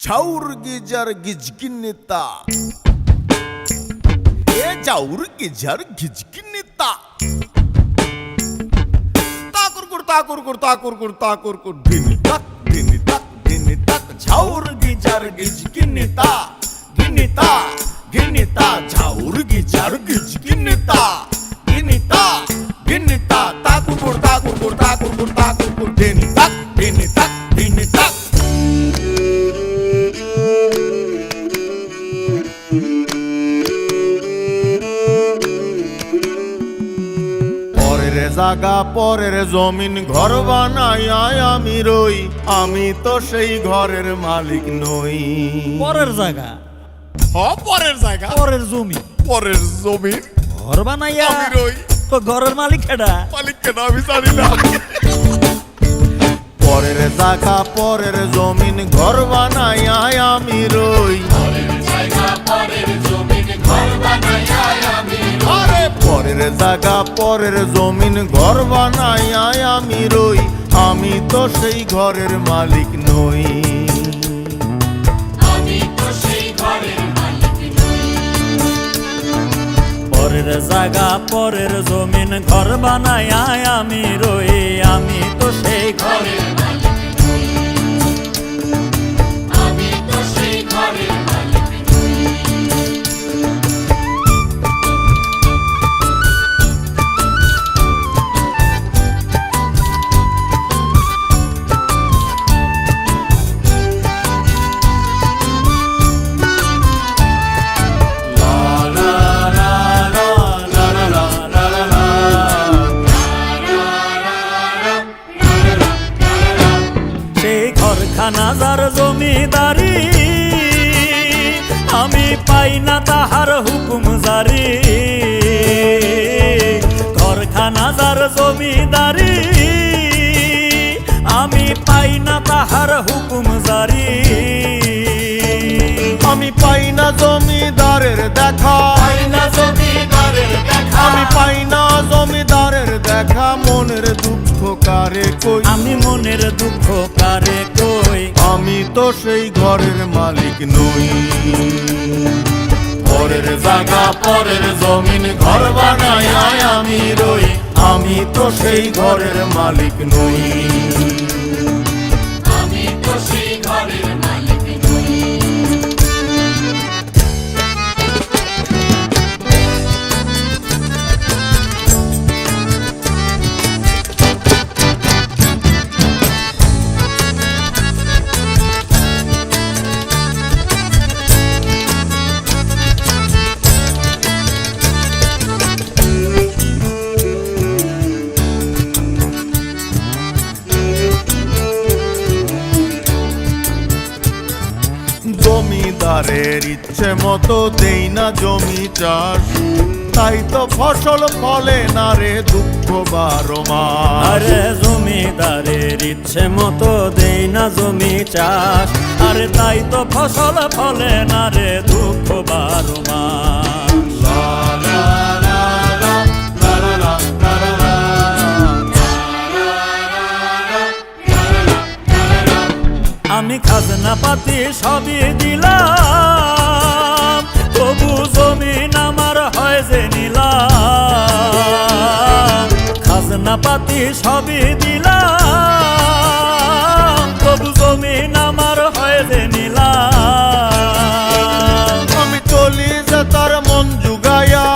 ঝাউর geyser গিজগিন্নিতা এ ঝাউর geyser গিজগিন্নিতা তাকুর ধিনি তাক ঝাউর geyser গিজগিন্নিতা গিন্নিতা গিন্নিতা ঝাউর geyser গিজগিন্নিতা গিন্নিতা গিন্নিতা তাকুর ধিনি তাক পরের জায়গা পরের জমিন ঘর বানাই আমি রই, আমি তো সেই ঘরের মালিক নই। পরের জায়গা পরের জায়গা পরের জমি পরের জমিন ঘর বানাইয়া আমি রই, তো ঘরের মালিক কেডা? মালিক কেন আমি জানি না। পরের জায়গা পরের জমিন ঘর বানাই আমি রই, আরে পরের জায়গা পরের জমিন ঘর বানাই আমি রই, আমি তো সেই ঘরের মালিক নই। পরের জায়গা পরের জমিন ঘর বানাইয়া আমি রই, আমি তো সেই ঘরের খানাজার জমিদারি, আমি পাই না তাহার হুকুম জারি। ঘরখানাজার জমিদারি, আমি পাই না তাহার হুকুম জারি। আমি পাই না জমিদারের দেখা, আমি পাই না জমিদারের দেখা, মনের দুঃখ কারে কই, আমি মনের দুঃখ কারে কই, আমি তো সেই ঘরের মালিক নই। পরের জায়গা পরের জমিন ঘর বানাই আমি রই, আমি তো সেই ঘরের মালিক নই। আমি তো সেই ঘরের মালিক নই। জমিদারের ইচ্ছে মতো দেই না জমি চাষ, তাই তো ফসল ফলে না রে দুঃখ 12 মাস। আরে জমিদারের ইচ্ছে মতো দেই না জমি চাষ, আরে তাই তো ফসল ফলে না রে দুঃখ 12 মাস। আমি খাজনা পাতি সবই দিলাম, তবু জমিন আমার হয় যে নিলাম। খাজনা পাতি সবই দিলাম, তবু জমিন আমার হয় যে নিলাম। আমি চলি যে তার মন জুগায়া,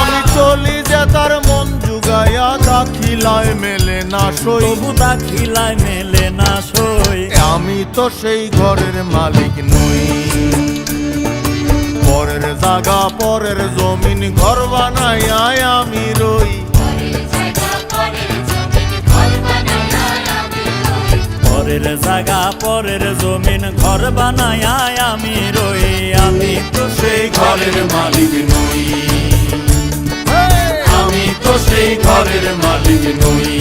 আমি চলি যে তার মন জুগায়া, দাখিলায় মেলে না সই, তবু দাখিলায় মেলে না সই, আমি তো সেই ঘরের মালিক নই। পরের জায়গা পরের জমিন ঘর বানাই আমি রই, পরের জায়গা পরের জমিন ঘর বানায় আমি রই, আমি তো সেই ঘরের মালিক নই। আমি তো সেই ঘরের মালিক নই,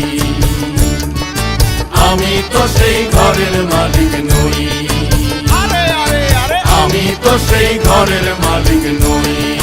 আমি তো সেই ঘরের মালিক নই, আমি তো সেই ঘরের মালিক নই।